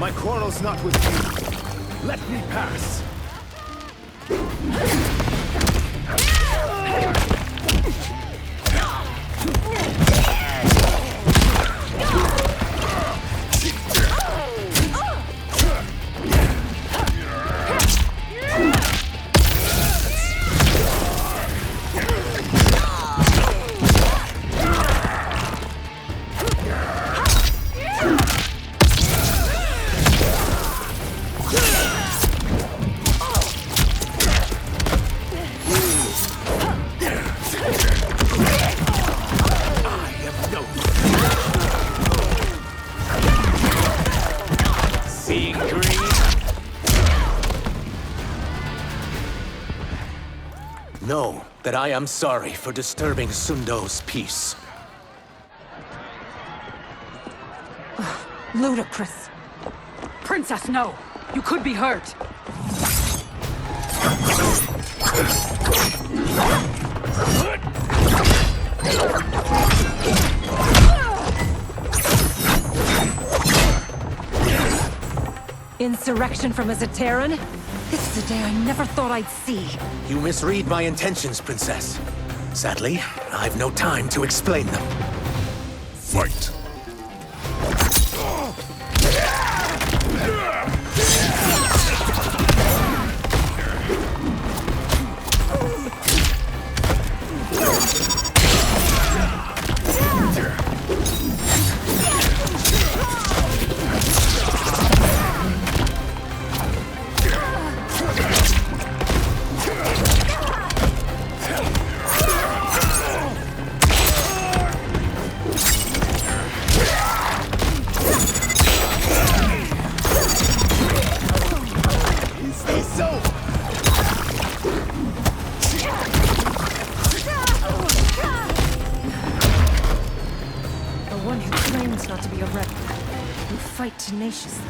My quarrel's not with you. Let me pass. Know that I am sorry for disturbing Sundo's peace. Ludicrous. Princess, no! You could be hurt! Insurrection from a Zateran? This is a day I never thought I'd see. You misread my intentions, Princess. Sadly, I've no time to explain them. Fight! Fight tenaciously.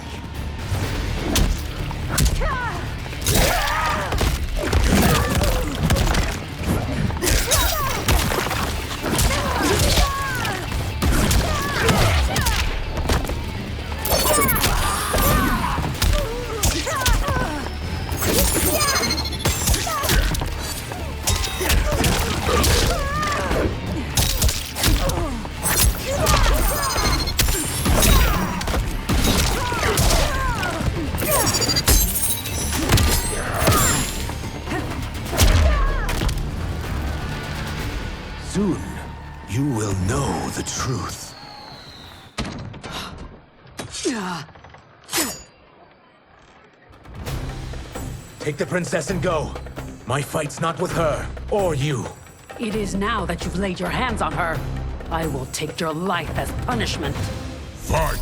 Soon, you will know the truth. Take the princess and go. My fight's not with her, or you. It is now that you've laid your hands on her. I will take your life as punishment. Fight!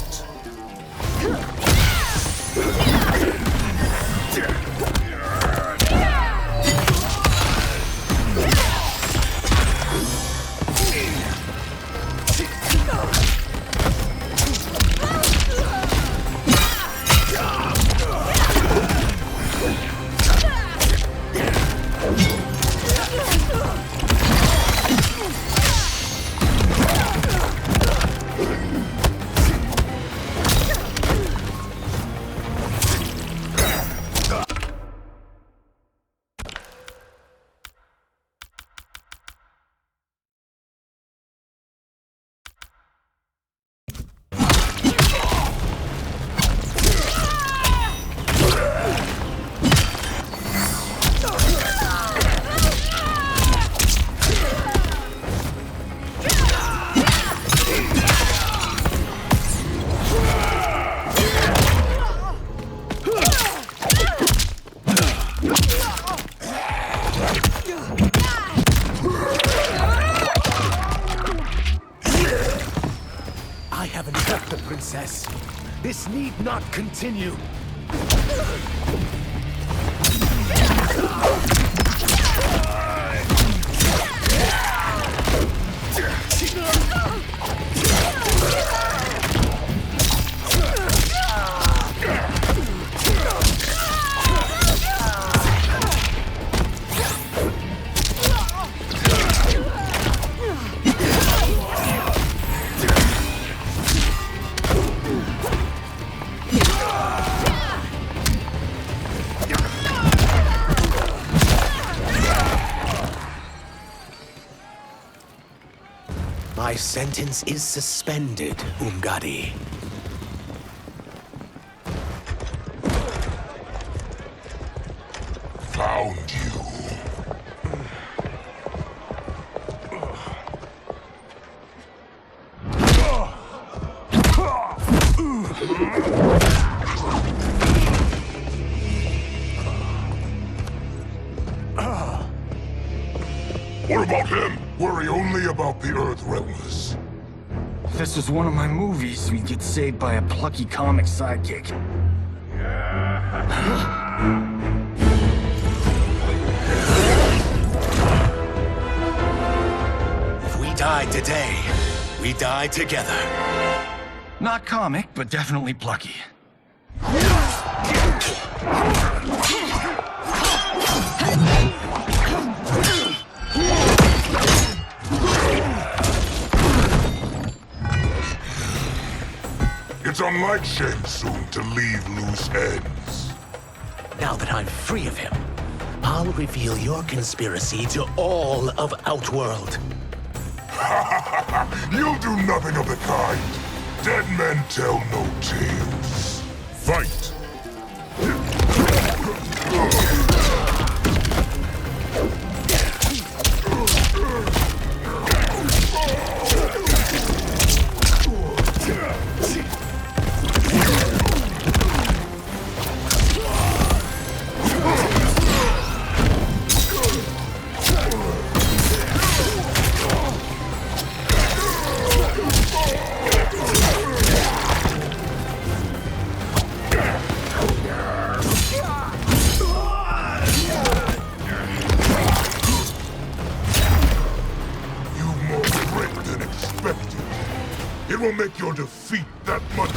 I haven't hurt the princess. This need not continue. sentence is suspended, Umgadi. Found you. What about him? Worry only about the Earth Realmers. If this was one of my movies, we'd get saved by a plucky comic sidekick. If we die today, we die together. Not comic, but definitely plucky. It's unlike Shang Tsung to leave loose ends. Now that I'm free of him, I'll reveal your conspiracy to all of Outworld. You'll do nothing of the kind. Dead men tell no tales. Fight! It will make your defeat that much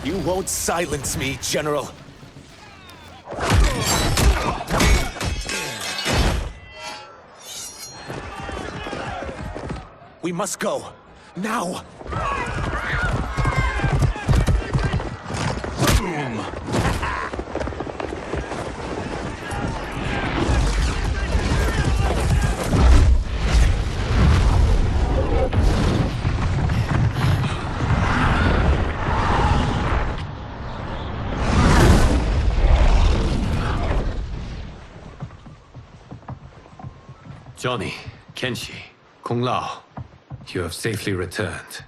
You won't silence me, General. We must go. Now! Johnny, Kenshi, Kung Lao, you have safely returned.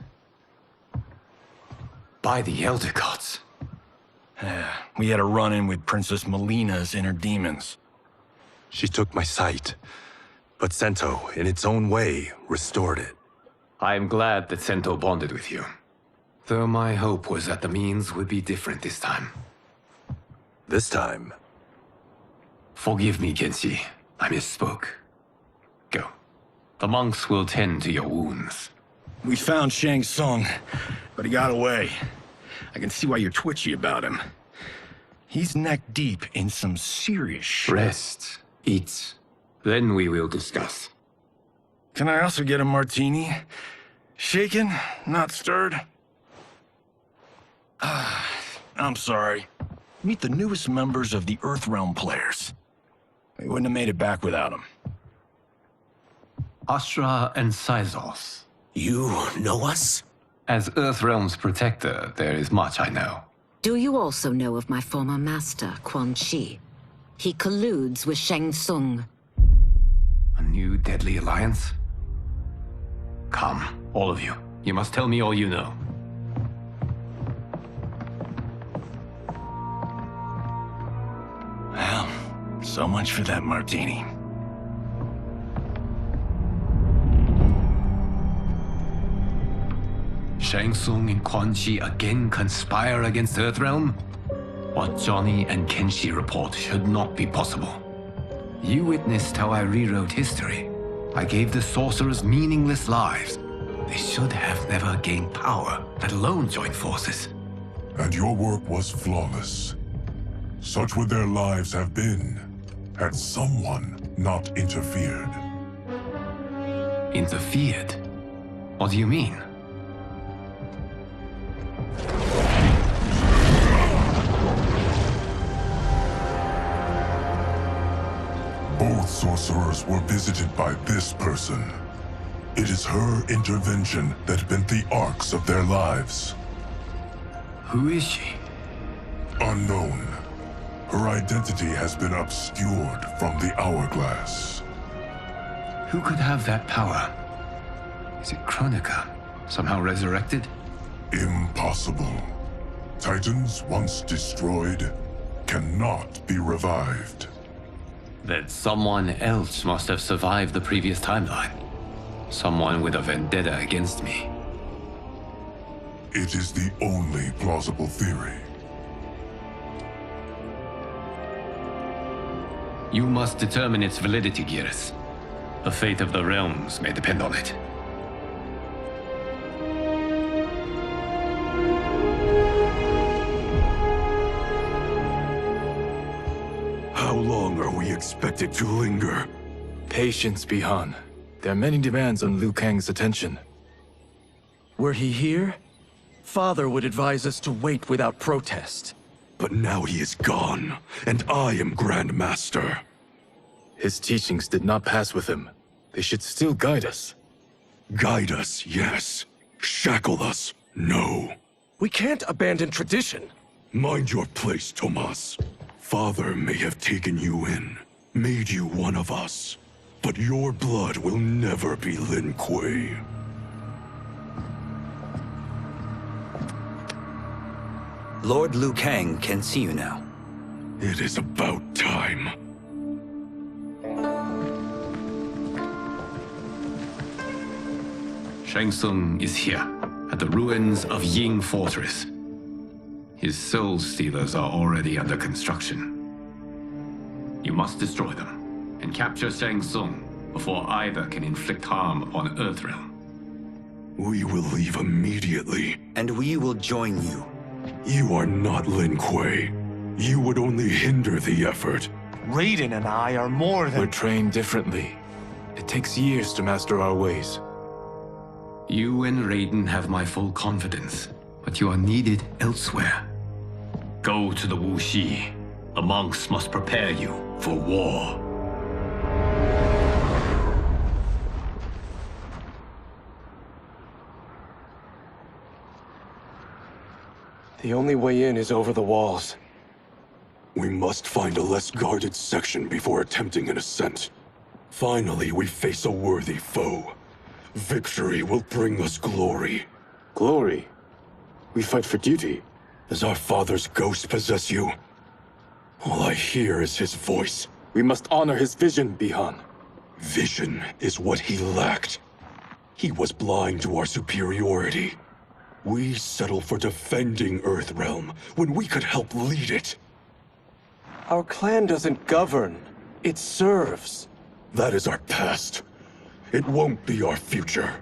By the Elder Gods. We had a run-in with Princess Melina's inner demons. She took my sight, but Sento, in its own way, restored it. I am glad that Sento bonded with you. Though my hope was that the means would be different this time. This time, Forgive me, Kenshi. I misspoke. Go. The monks will tend to your wounds. We found Shang Tsung, but he got away. I can see why you're twitchy about him. He's neck-deep in some serious shit. Rest. Eat. Then we will discuss. Can I also get a martini? Shaken, not stirred? I'm sorry. Meet the newest members of the Earthrealm players. We wouldn't have made it back without them. Astra and Syzos. You know us? As Earthrealm's protector, there is much I know. Do you also know of my former master, Quan Chi? He colludes with Shang Tsung. A new deadly alliance? Come, all of you. You must tell me all you know. Well, so much for that martini. Shang Tsung and Quan Chi again conspire against Earthrealm? What Johnny and Kenshi report should not be possible. You witnessed how I rewrote history. I gave the sorcerers meaningless lives. They should have never gained power, let alone joined forces. And your work was flawless. Such would their lives have been, had someone not interfered. Interfered? What do you mean? Both sorcerers were visited by this person. It is her intervention that bent the arcs of their lives. Who is she? Unknown. Her identity has been obscured from the hourglass. Who could have that power? Is it Kronika? Somehow resurrected? Impossible. Titans once destroyed cannot be revived. Then someone else must have survived the previous timeline. Someone with a vendetta against me. It is the only plausible theory. You must determine its validity, Geras. The fate of the realms may depend on it. How long are we expected to linger? Patience, Bihan. There are many demands on Liu Kang's attention. Were he here, Father would advise us to wait without protest. But now he is gone, and I am Grand Master. His teachings did not pass with him. They should still guide us. Guide us, yes. Shackle us, no. We can't abandon tradition. Mind your place, Tomas. Father may have taken you in, made you one of us. But your blood will never be Lin Kuei. Lord Liu Kang can see you now. It is about time. Shang Tsung is here, at the ruins of Ying Fortress. His soul stealers are already under construction. You must destroy them, and capture Shang Tsung before either can inflict harm upon Earthrealm. We will leave immediately. And we will join you. You are not Lin Kuei. You would only hinder the effort. Raiden and I are more We're trained differently. It takes years to master our ways. You and Raiden have my full confidence, but you are needed elsewhere. Go to the Wuxi. The monks must prepare you for war. The only way in is over the walls. We must find a less guarded section before attempting an ascent. Finally, we face a worthy foe. Victory will bring us glory. Glory? We fight for duty. Does our father's ghost possess you? All I hear is his voice. We must honor his vision, Bihan. Vision is what he lacked. He was blind to our superiority. We settle for defending Earthrealm when we could help lead it. Our clan doesn't govern. It serves. That is our past. It won't be our future.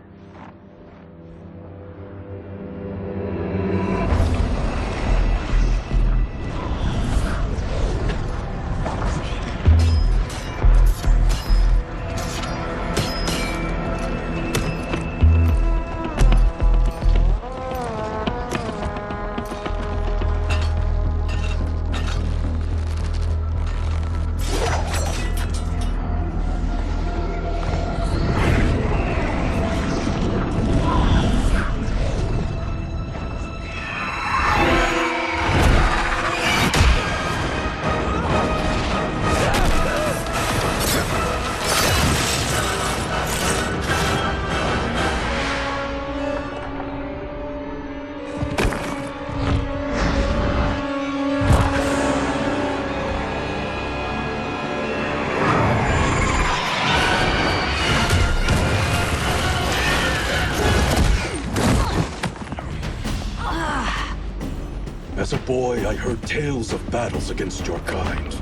As a boy, I heard tales of battles against your kind.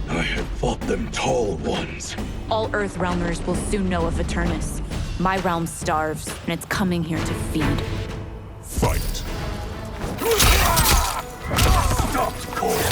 I had fought them tall ones. All Earthrealmers will soon know of Eternus. My realm starves, and it's coming here to feed. Fight. Stopped cold.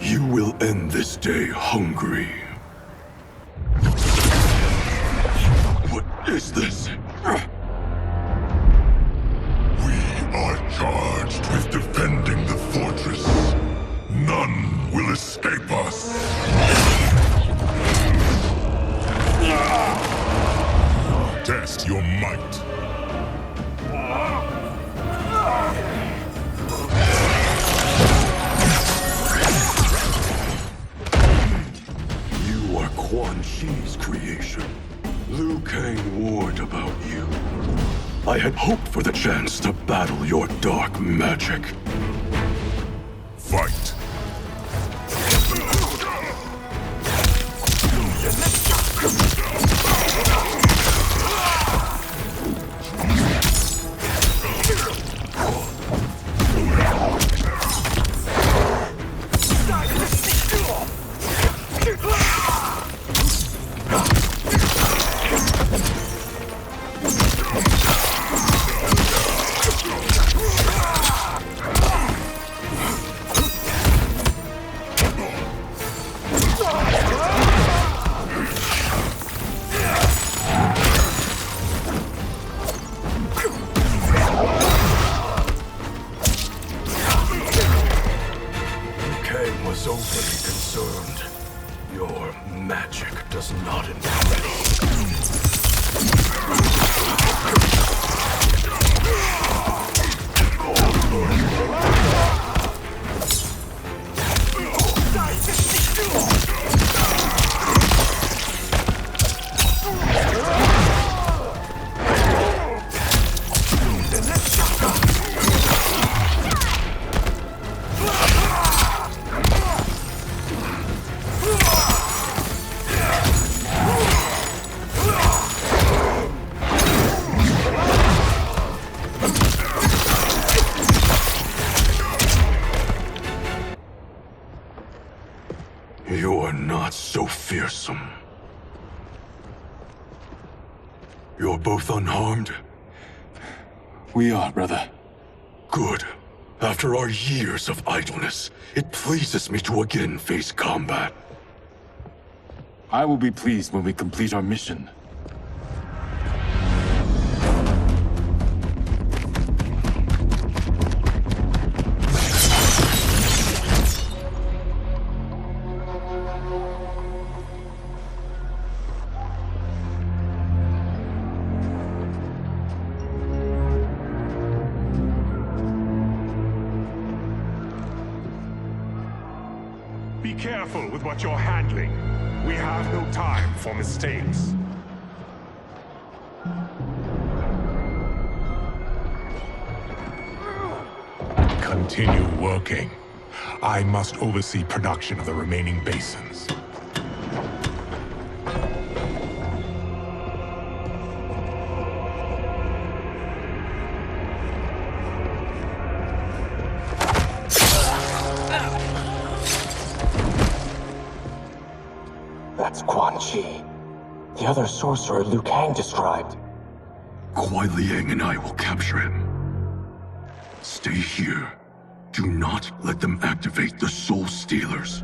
You will end this day hungry. What is this? We are charged with defending the fortress. None will escape us. Test your might. You are Quan Chi's creation. Liu Kang warned about you. I had hoped for the chance to battle your dark magic. Fight. Was overly concerned. Your magic does not impress. You're not so fearsome. You're both unharmed? We are, brother. Good. After our years of idleness, it pleases me to again face combat. I will be pleased when we complete our mission. Be careful with what you're handling. We have no time for mistakes. Continue working. I must oversee production of the remaining basins. That's Quan Chi. The other sorcerer Liu Kang described. Kuai Liang and I will capture him. Stay here. Do not let them activate the Soul Stealers.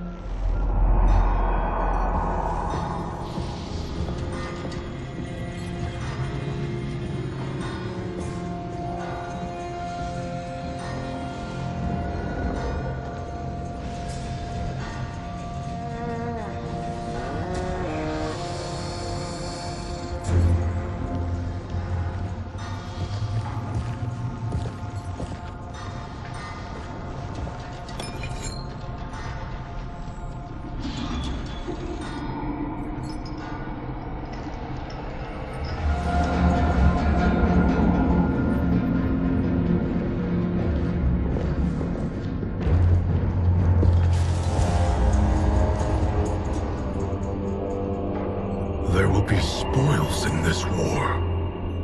There will be spoils in this war.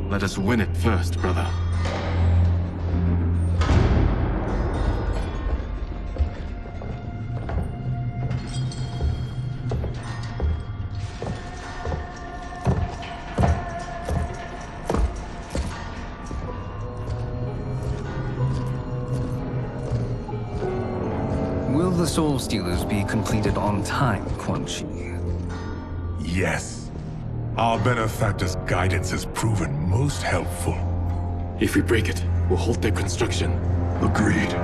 Let us win it first, brother. Will the Soul Stealers be completed on time, Quan Chi? Yes. Our benefactor's guidance has proven most helpful. If we break it, we'll halt their construction. Agreed.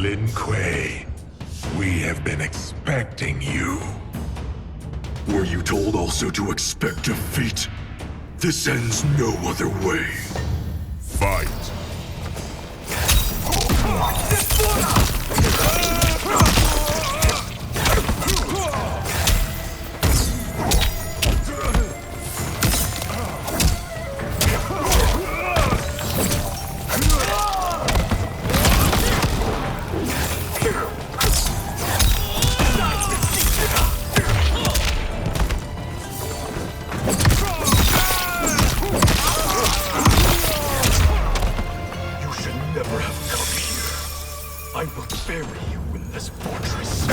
Lin Kuei, we have been expecting you. Were you told also to expect defeat? This ends no other way. Fight. I will bury you in this fortress.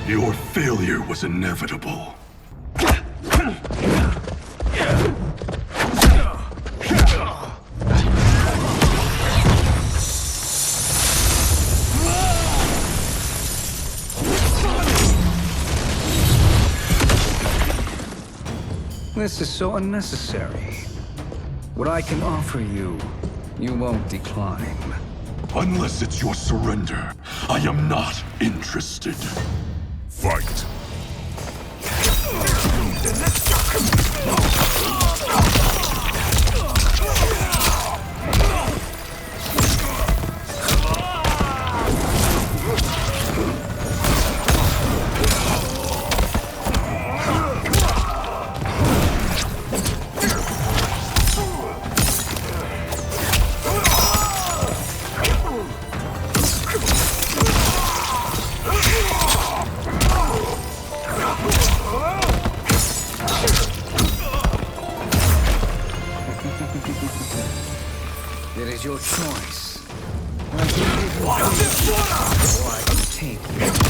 Your failure was inevitable. This is so unnecessary. What I can offer you, you won't decline. Unless it's your surrender, I am not interested. Fight. is your choice. I can give you freedom, or I can take your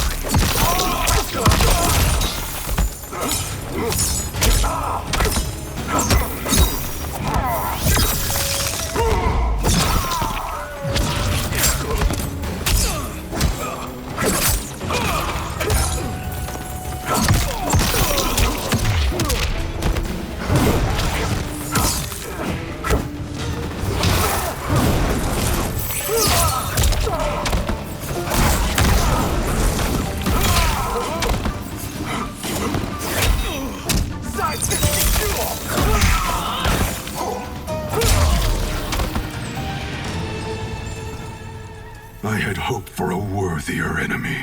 I had hoped for a worthier enemy.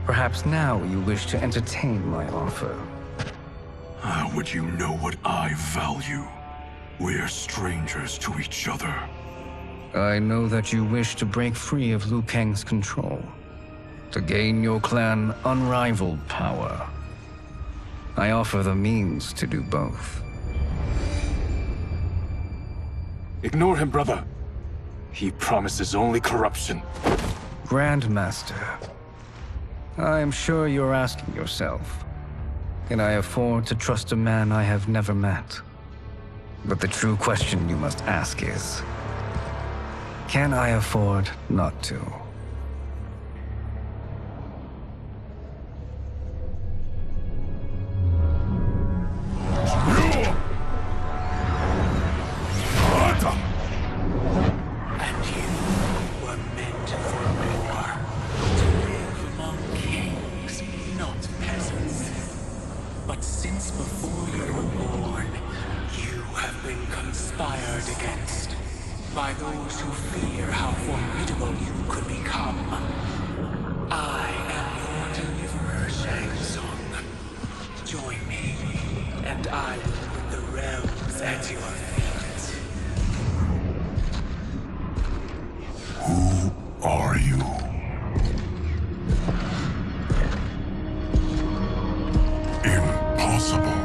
Perhaps now you wish to entertain my offer. How would you know what I value? We're strangers to each other. I know that you wish to break free of Liu Kang's control, to gain your clan unrivaled power. I offer the means to do both. Ignore him, brother. He promises only corruption. Grandmaster, I am sure you're asking yourself, can I afford to trust a man I have never met? But the true question you must ask is, can I afford not to? By those who fear how formidable you could become. I am your deliverer, Shang Tsung. Join me, and I will put the realms at your feet. Who are you? Impossible.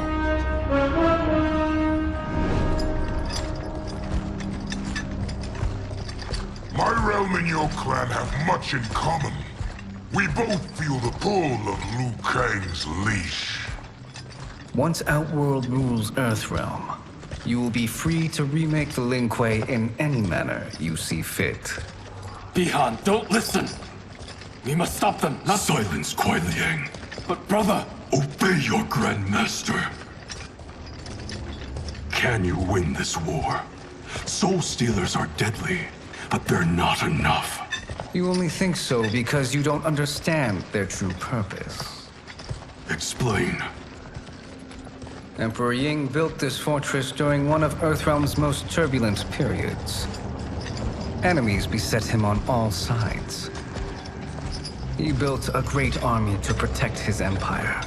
My realm and your clan have much in common. We both feel the pull of Liu Kang's leash. Once Outworld rules Earthrealm, you will be free to remake the Lin Kuei in any manner you see fit. Bihan, don't listen! We must stop them, not— Silence, Kuai Liang. But brother— Obey your Grandmaster. Can you win this war? Soul Stealers are deadly, but they're not enough. You only think so because you don't understand their true purpose. Explain. Emperor Ying built this fortress during one of Earthrealm's most turbulent periods. Enemies beset him on all sides. He built a great army to protect his empire.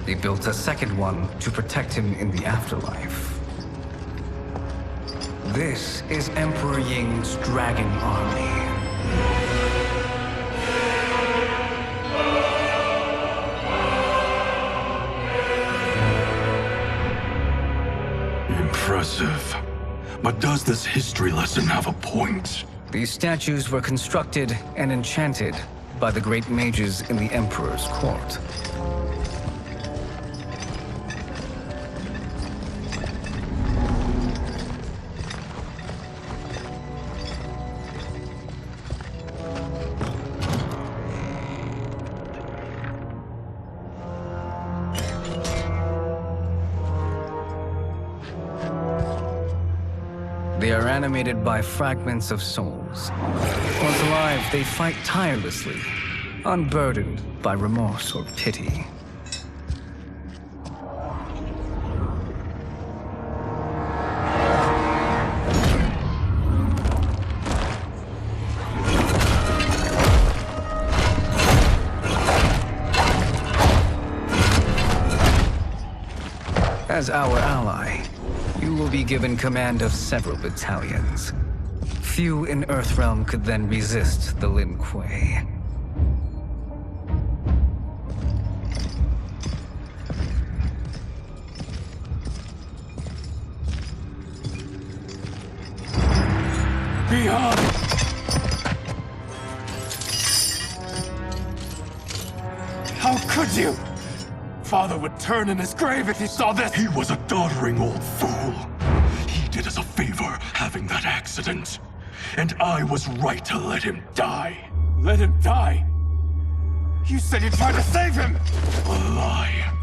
He built a second one to protect him in the afterlife. This is Emperor Ying's Dragon Army. Impressive. But does this history lesson have a point? These statues were constructed and enchanted by the great mages in the Emperor's court. They are animated by fragments of souls. Once alive, they fight tirelessly, unburdened by remorse or pity. As our ally, you will be given command of several battalions. Few in Earthrealm could then resist the Lin Kuei. Behind! How could you? Father would turn in his grave if he saw this. He was a doddering old fool. He did us a favor having that accident. And I was right to let him die. Let him die? You said you tried to save him! A lie.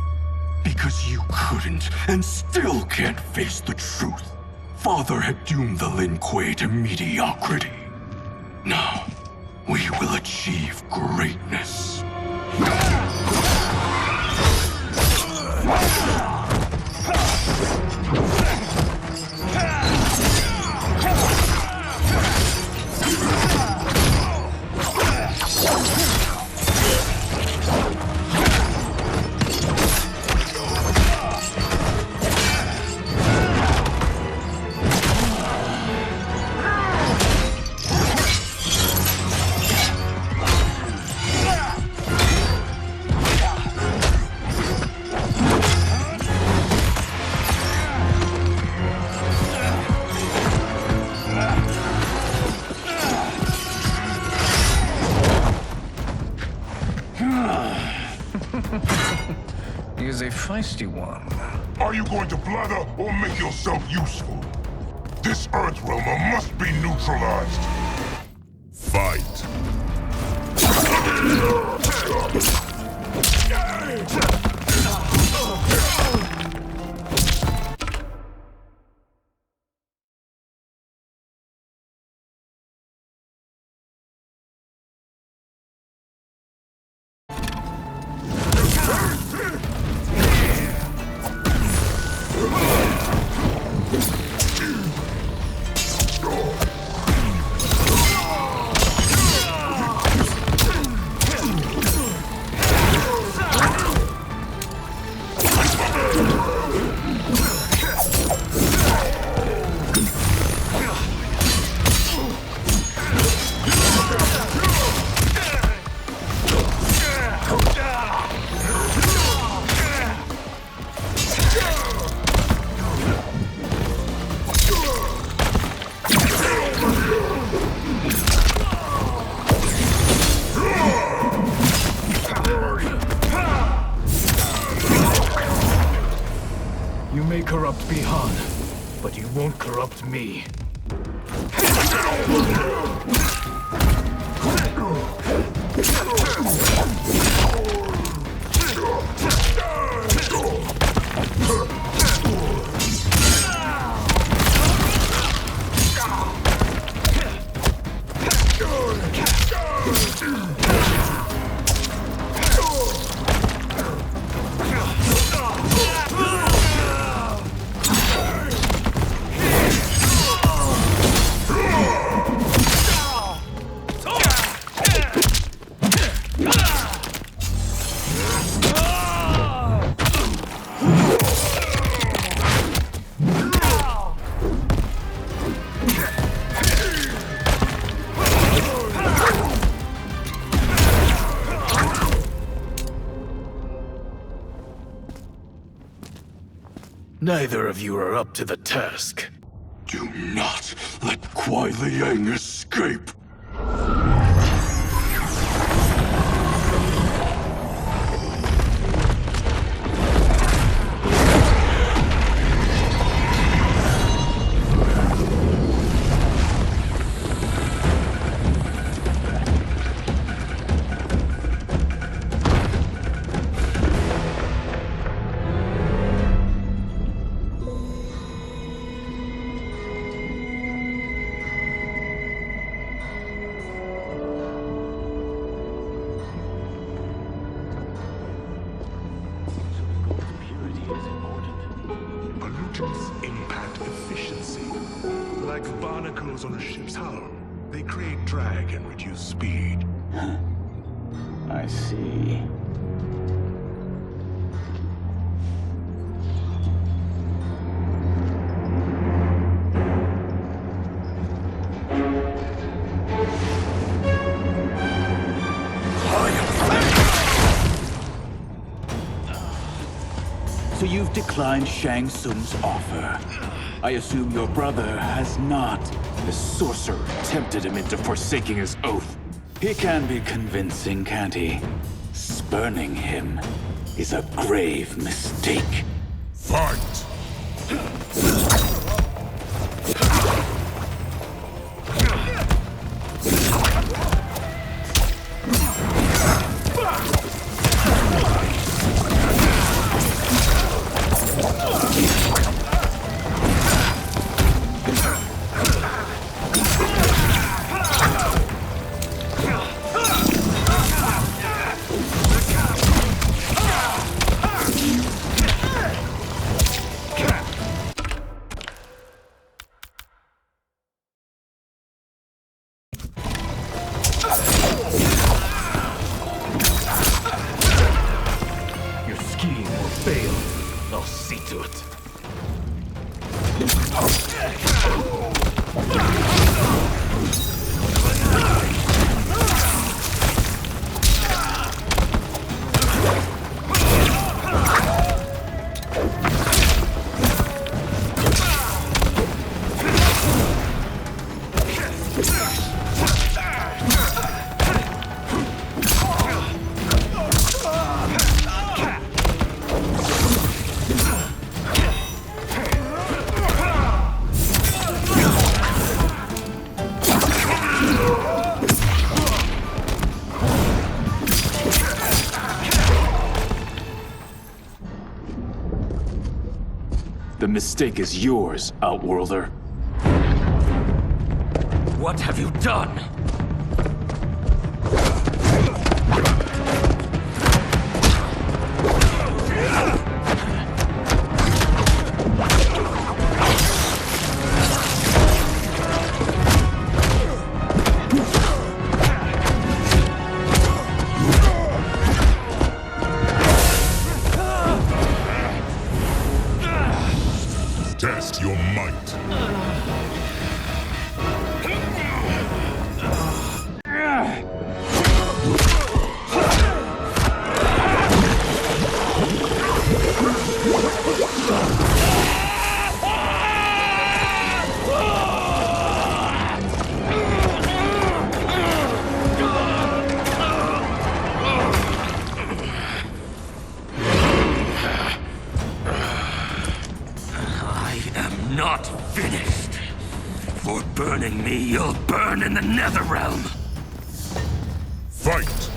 Because you couldn't and still can't face the truth. Father had doomed the Lin Kuei to mediocrity. Now, we will achieve greatness. He is a feisty one. Are you going to blather or make yourself useful? This Earthrealmer must be neutralized. Fight. You may corrupt Bihan, but you won't corrupt me. Neither of you are up to the task. Do not let Kuai Liang escape. like barnacles on a ship's hull. They create drag and reduce speed. I see. So you've declined Shang Tsung's offer. I assume your brother has not. The sorcerer tempted him into forsaking his oath. He can be convincing, can't he? Spurning him is a grave mistake. Fight! The mistake is yours, Outworlder. What have you done? Test your might. Not finished. For burning me, you'll burn in the Netherrealm. Fight!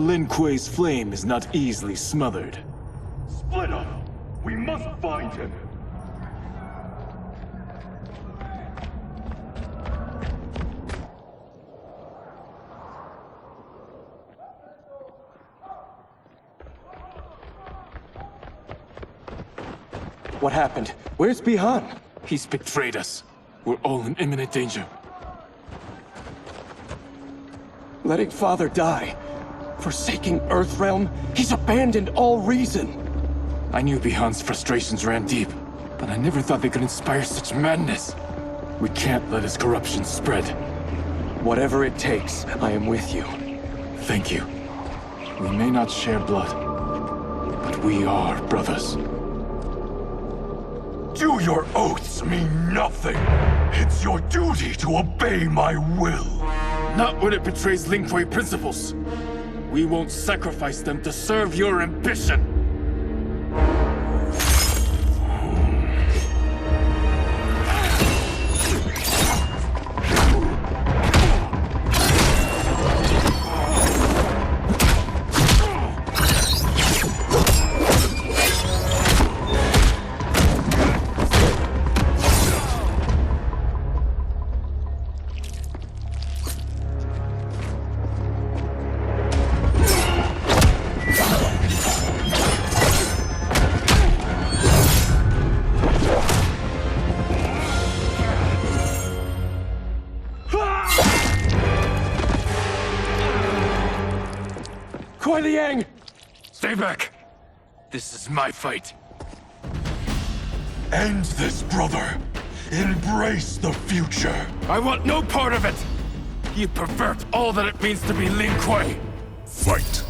Lin Kuei's flame is not easily smothered. Split up! We must find him! What happened? Where's Bihan? He's betrayed us. We're all in imminent danger. Letting Father die. Forsaking Earthrealm. He's abandoned all reason. I knew Bihan's frustrations ran deep, but I never thought they could inspire such madness. We can't let his corruption spread. Whatever it takes, I am with you. Thank you. We may not share blood, but we are brothers. Do your oaths mean nothing? It's your duty to obey my will. Not when it betrays Lin Kuei principles. We won't sacrifice them to serve your ambition. Stay back! This is my fight. End this, brother. Embrace the future. I want no part of it! You pervert all that it means to be Lin Kuei! Fight!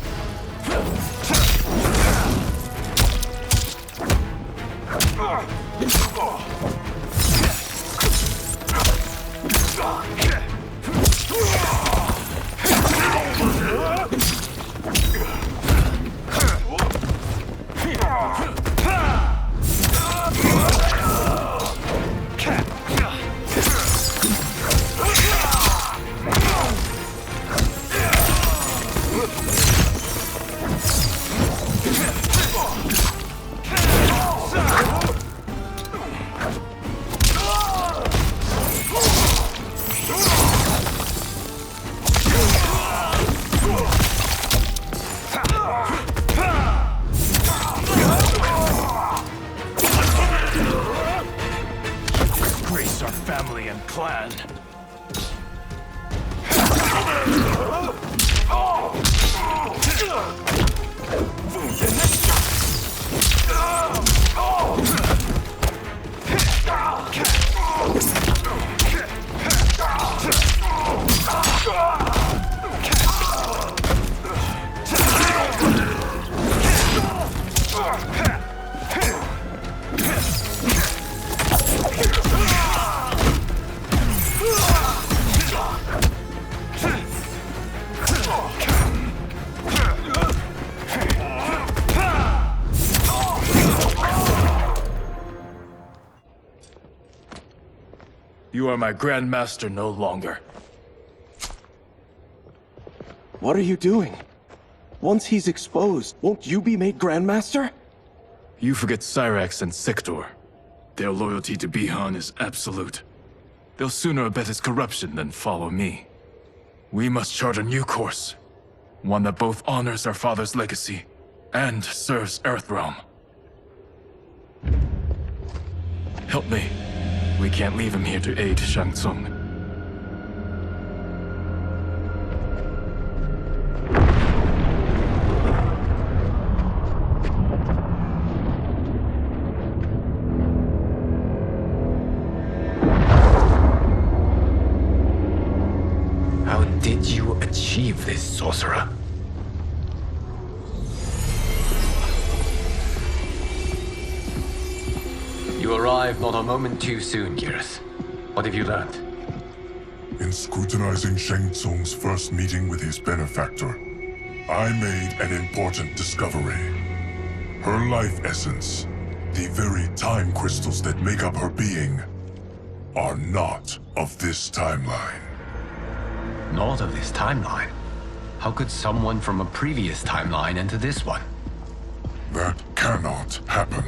You are my Grandmaster no longer. What are you doing? Once he's exposed, won't you be made Grandmaster? You forget Cyrax and Sector. Their loyalty to Bihan is absolute. They'll sooner abet his corruption than follow me. We must chart a new course. One that both honors our father's legacy and serves Earthrealm. Help me. We can't leave him here to aid Shang Tsung. How did you achieve this, sorcerer? You arrived not a moment too soon, Geras. What have you learned? In scrutinizing Shang Tsung's first meeting with his benefactor, I made an important discovery. Her life essence, the very time crystals that make up her being, are not of this timeline. Not of this timeline? How could someone from a previous timeline enter this one? That cannot happen.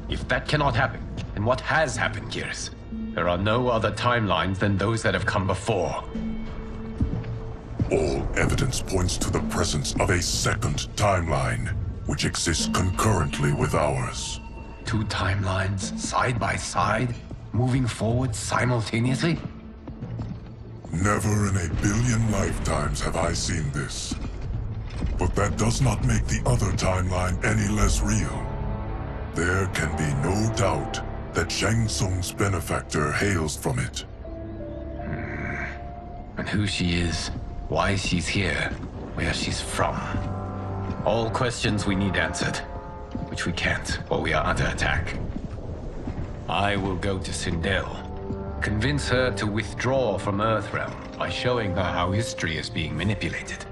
If that cannot happen, then what has happened, Gears? There are no other timelines than those that have come before. All evidence points to the presence of a second timeline, which exists concurrently with ours. Two timelines, side by side, moving forward simultaneously? Never in a billion lifetimes have I seen this. But that does not make the other timeline any less real. There can be no doubt that Shang Tsung's benefactor hails from it. And who she is, why she's here, where she's from. All questions we need answered, which we can't while we are under attack. I will go to Sindel, convince her to withdraw from Earthrealm by showing her how history is being manipulated.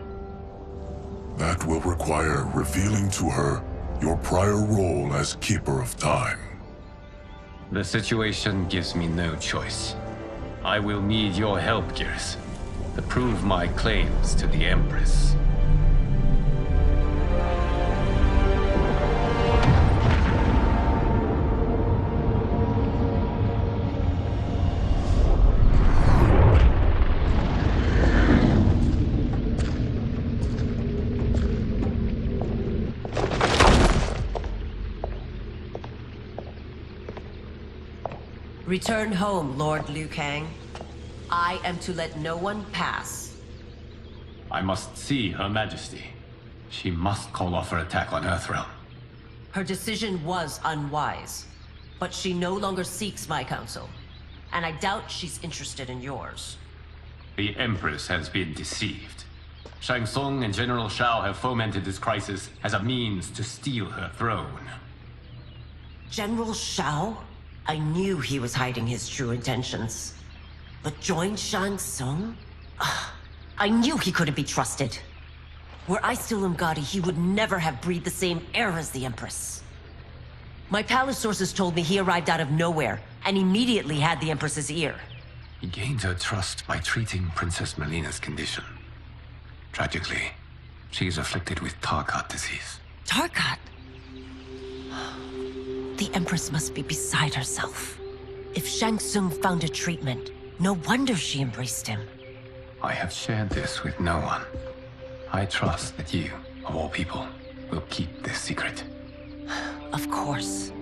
That will require revealing to her your prior role as Keeper of Time. The situation gives me no choice. I will need your help, Gears, to prove my claims to the Empress. Return home, Lord Liu Kang. I am to let no one pass. I must see Her Majesty. She must call off her attack on Earthrealm. Her decision was unwise, but she no longer seeks my counsel, and I doubt she's interested in yours. The Empress has been deceived. Shang Tsung and General Shao have fomented this crisis as a means to steal her throne. General Shao? I knew he was hiding his true intentions. But join Shang Tsung? I knew he couldn't be trusted. Were I still Umgadi, he would never have breathed the same air as the Empress. My palace sources told me he arrived out of nowhere, and immediately had the Empress's ear. He gained her trust by treating Princess Melina's condition. Tragically, she is afflicted with Tarkat disease. Tarkat? The Empress must be beside herself. If Shang Tsung found a treatment, no wonder she embraced him. I have shared this with no one. I trust that you, of all people, will keep this secret. Of course.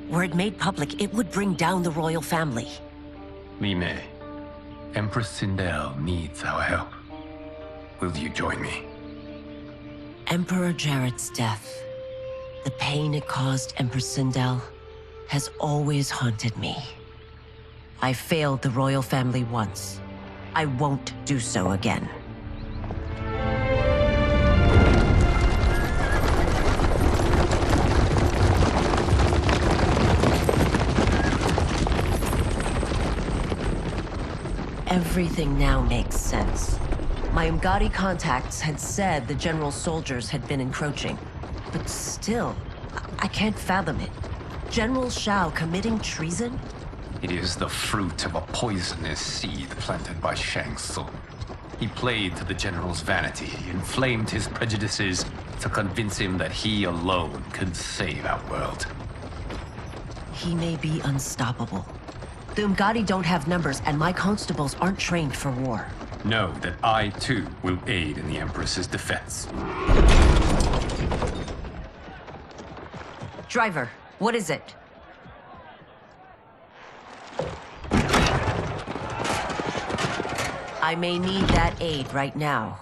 Were it made public, it would bring down the royal family. Li Mei, Empress Sindel needs our help. Will you join me? Emperor Jarrett's death, the pain it caused Empress Sindel, has always haunted me. I failed the royal family once. I won't do so again. Everything now makes sense. My Umgadi contacts had said the general soldiers had been encroaching. But still, I can't fathom it. General Shao committing treason? It is the fruit of a poisonous seed planted by Shang Tsung. He played to the general's vanity, inflamed his prejudices to convince him that he alone could save our world. He may be unstoppable. The Umgadi don't have numbers, and my constables aren't trained for war. Know that I, too, will aid in the Empress's defense. Driver, what is it? I may need that aid right now.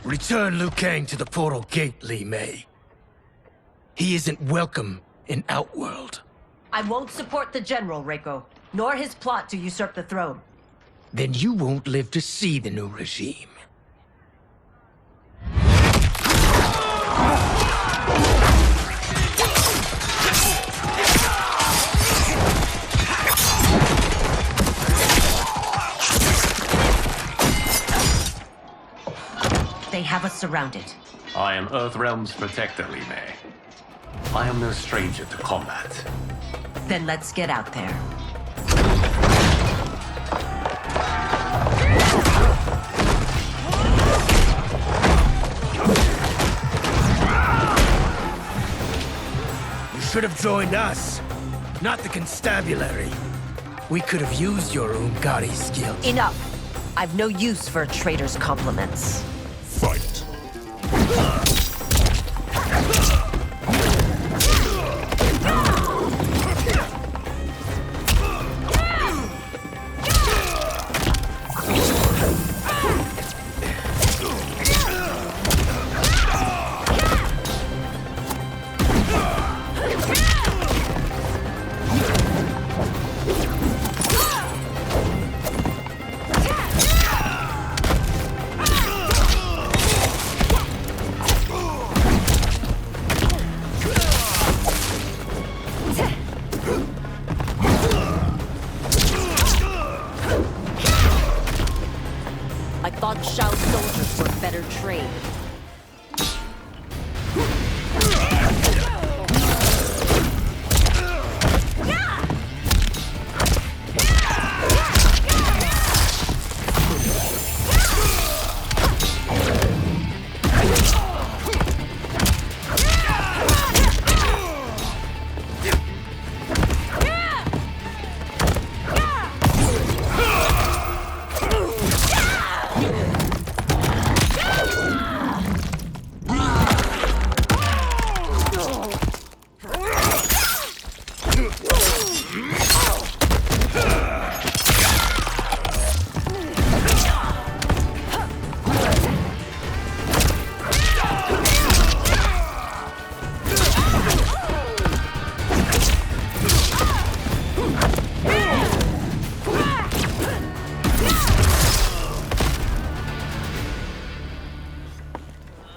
Return Liu Kang to the portal gate, Li Mei. He isn't welcome in Outworld. I won't support the General, Reiko, nor his plot to usurp the throne. Then you won't live to see the new regime. They have us surrounded. I am Earthrealm's protector, Li Mei. I am no stranger to combat. Then let's get out there. You should have joined us, not the constabulary. We could have used your Umgari skills. Enough! I've no use for a traitor's compliments. Fight. I thought Shao's soldiers were better trained.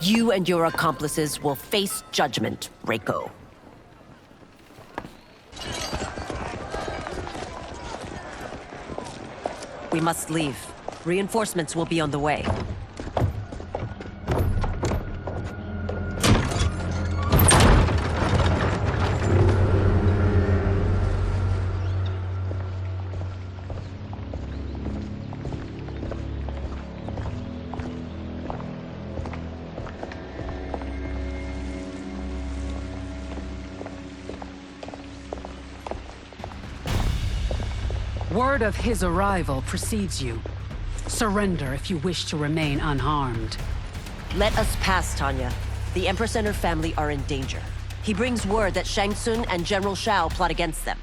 You and your accomplices will face judgment, Reiko. We must leave. Reinforcements will be on the way. Word of his arrival precedes you. Surrender if you wish to remain unharmed. Let us pass, Tanya. The Empress and her family are in danger. He brings word that Shang Tsung and General Shao plot against them.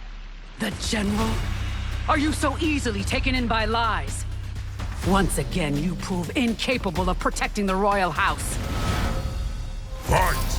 The General? Are you so easily taken in by lies? Once again, you prove incapable of protecting the royal house. Fight!